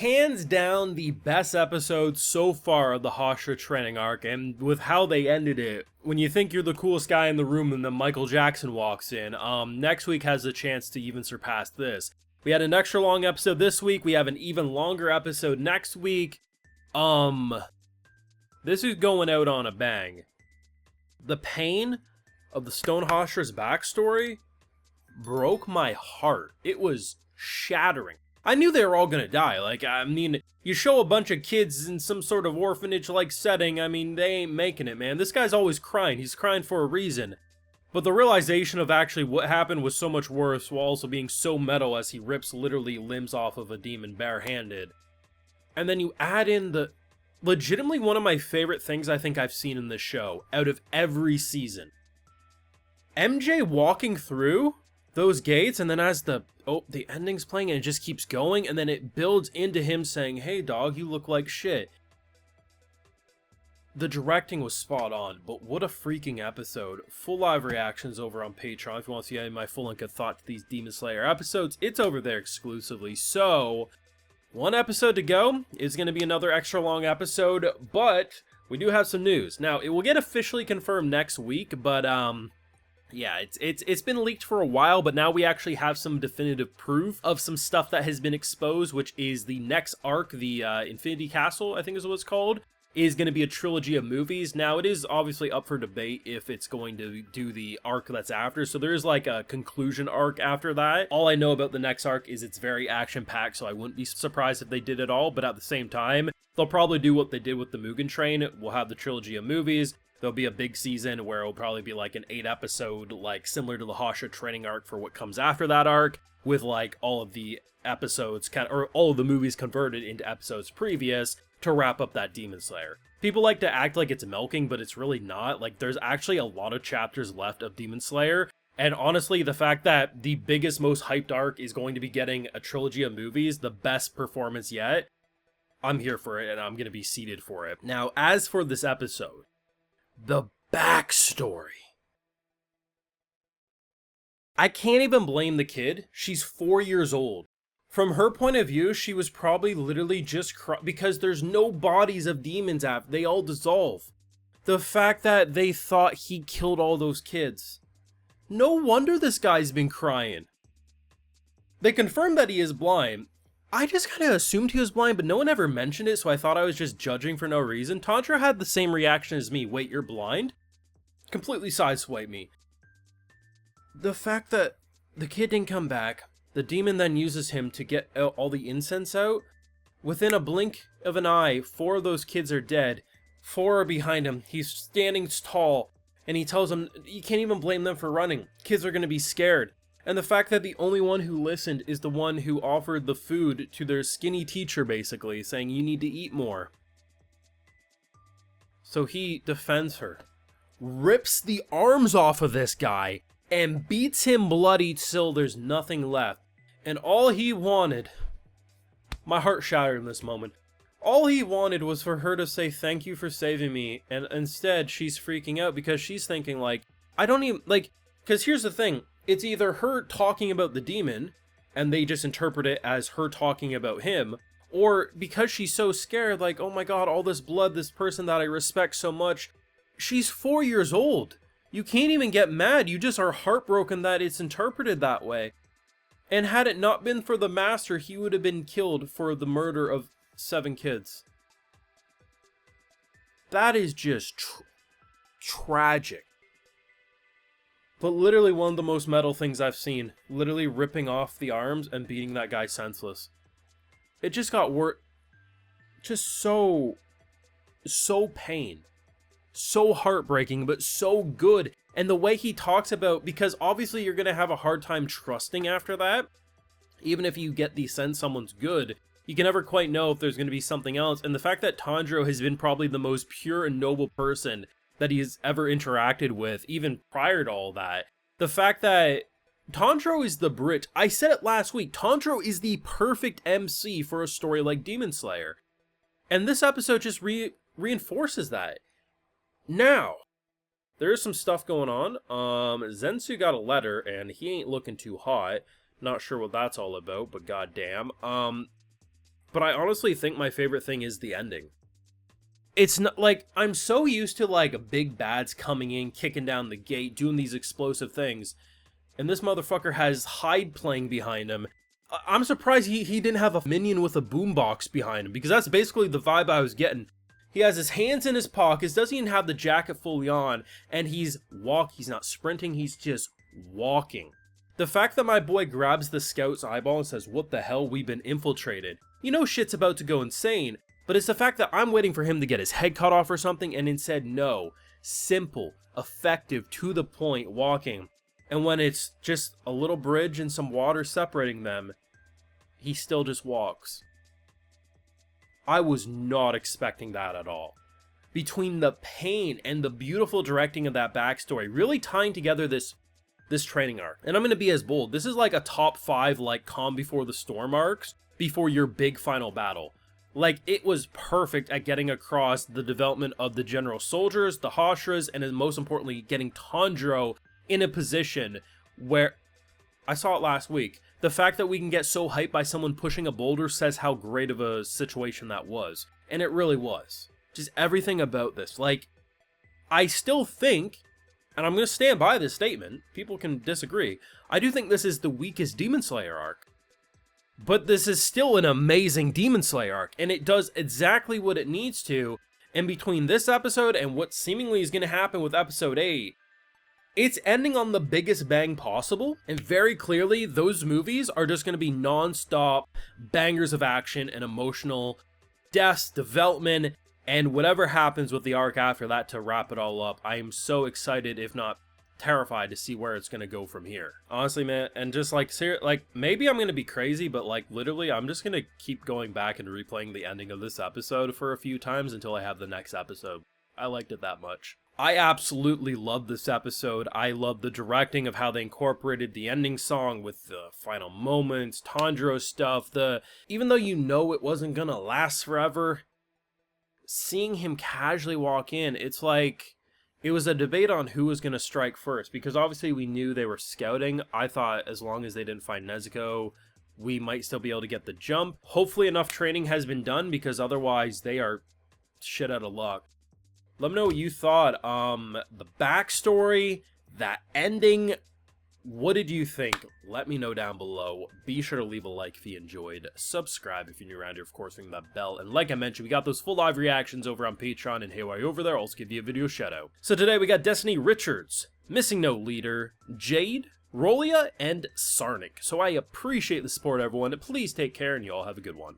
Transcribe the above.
hands down the best episode so far of the Hashira training arc, and with how they ended it, when you think you're the coolest guy in the room and then Michael Jackson walks in, next week has a chance to even surpass this. We had an extra long episode this week, we have an even longer episode next week. This is going out on a bang. The pain of the Stone Hashira's backstory broke my heart. It was shattering. I knew they were all gonna die. Like, I mean, you show a bunch of kids in some sort of orphanage-like setting, I mean, they ain't making it, man. This guy's always crying. He's crying for a reason. But the realization of actually what happened was so much worse, while also being so metal as he rips literally limbs off of a demon barehanded. And then you add in the legitimately one of my favorite things I think I've seen in this show, out of every season. MJ walking through those gates, and then as the ending's playing and it just keeps going, and then it builds into him saying, "Hey dog, you look like shit." The directing was spot on, but what a freaking episode. Full live reactions over on Patreon if you want to see my full and good thought to these Demon Slayer episodes. It's over there exclusively. So, one episode to go. It's going to be another extra long episode, but we do have some news. Now, it will get officially confirmed next week, but yeah, it's been leaked for a while, but now we actually have some definitive proof of some stuff that has been exposed, which is the next arc, the Infinity Castle, I think is what it's called, is going to be a trilogy of movies. Now, it is obviously up for debate if it's going to do the arc that's after, so there's like a conclusion arc after that. All I know about the next arc is it's very action-packed, so I wouldn't be surprised if they did it all, but at the same time, they'll probably do what they did with the Mugen Train. We'll have the trilogy of movies. There'll be a big season where it'll probably be like an 8-episode, like similar to the Hashira training arc for what comes after that arc, with like all of the episodes, or all of the movies converted into episodes previous to wrap up that Demon Slayer. People like to act like it's milking, but it's really not. Like, there's actually a lot of chapters left of Demon Slayer, and honestly, the fact that the biggest, most hyped arc is going to be getting a trilogy of movies, the best performance yet, I'm here for it, and I'm going to be seated for it. Now, as for this episode, the backstory. I can't even blame the kid. She's 4 years old. From her point of view, she was probably literally just because there's no bodies of demons after. They all dissolve. The fact that they thought he killed all those kids. No wonder this guy's been crying. They confirmed that he is blind. I just kind of assumed he was blind, but no one ever mentioned it, so I thought I was just judging for no reason. Tantra had the same reaction as me. Wait, you're blind? Completely sideswiped me. The fact that the kid didn't come back, the demon then uses him to get all the incense out. Within a blink of an eye, 4 of those kids are dead. 4 are behind him. He's standing tall, and he tells them, you can't even blame them for running. Kids are going to be scared. And the fact that the only one who listened is the one who offered the food to their skinny teacher, basically, saying you need to eat more. So he defends her, rips the arms off of this guy, and beats him bloody till there's nothing left. And all he wanted, my heart shattered in this moment, all he wanted was for her to say thank you for saving me, and instead she's freaking out because she's thinking like, I don't even, like, because here's the thing, it's either her talking about the demon, and they just interpret it as her talking about him, or because she's so scared, like, oh my god, all this blood, this person that I respect so much. She's 4 years old. You can't even get mad, you just are heartbroken that it's interpreted that way. And had it not been for the master, he would have been killed for the murder of 7 kids. That is just tragic. But literally one of the most metal things I've seen. Literally ripping off the arms and beating that guy senseless. It just got worse. Just so pain. So heartbreaking, but so good. And the way he talks about, because obviously you're going to have a hard time trusting after that. Even if you get the sense someone's good, you can never quite know if there's going to be something else. And the fact that Tanjiro has been probably the most pure and noble person that he's ever interacted with, even prior to all that. The fact that Tanjiro is the Brit. I said it last week. Tanjiro is the perfect MC for a story like Demon Slayer. And this episode just reinforces that. Now, there is some stuff going on. Zensu got a letter, and he ain't looking too hot. Not sure what that's all about, but goddamn. but I honestly think my favorite thing is the ending. It's not like, I'm so used to like big bads coming in, kicking down the gate, doing these explosive things, and this motherfucker has Hyde playing behind him. I'm surprised he didn't have a minion with a boombox behind him, because that's basically the vibe I was getting. He has his hands in his pockets, doesn't even have the jacket fully on, and he's not sprinting, he's just walking. The fact that my boy grabs the scout's eyeball and says, "What the hell, we've been infiltrated." You know shit's about to go insane, but it's the fact that I'm waiting for him to get his head cut off or something, and instead, no. Simple, effective, to the point walking. And when it's just a little bridge and some water separating them, he still just walks. I was not expecting that at all. Between the pain and the beautiful directing of that backstory, really tying together this training arc. And I'm going to be as bold. This is like a top 5 like Calm Before the Storm arcs before your big final battle. Like, it was perfect at getting across the development of the general soldiers, the Hashiras, and then most importantly, getting Tanjiro in a position where, I saw it last week, the fact that we can get so hyped by someone pushing a boulder says how great of a situation that was. And it really was. Just everything about this. Like, I still think, and I'm going to stand by this statement, people can disagree, I do think this is the weakest Demon Slayer arc. But this is still an amazing Demon Slayer arc, and it does exactly what it needs to. And between this episode and what seemingly is going to happen with episode 8, it's ending on the biggest bang possible, and very clearly those movies are just going to be non-stop bangers of action and emotional deaths, development, and whatever happens with the arc after that to wrap it all up. I am so excited, if not terrified, to see where it's going to go from here. Honestly, man, and just like, maybe I'm going to be crazy, but like literally I'm just going to keep going back and replaying the ending of this episode for a few times until I have the next episode. I liked it that much. I absolutely love this episode. I love the directing of how they incorporated the ending song with the final moments, Tanjiro stuff, even though you know it wasn't gonna last forever, seeing him casually walk in, it's like, it was a debate on who was gonna strike first, because obviously we knew they were scouting. I thought as long as they didn't find Nezuko, we might still be able to get the jump. Hopefully enough training has been done, because otherwise they are shit out of luck. Let me know what you thought. The backstory, that ending, what did you think? Let me know down below. Be sure to leave a like if you enjoyed. Subscribe if you're new around here, of course, ring that bell. And like I mentioned, we got those full live reactions over on Patreon, and hey, while you're over there, I'll also give you a video shout out. So today we got Destiny Richards, Missing No Leader, Jade, Rolia, and Sarnik. So I appreciate the support, everyone. Please take care, and you all have a good one.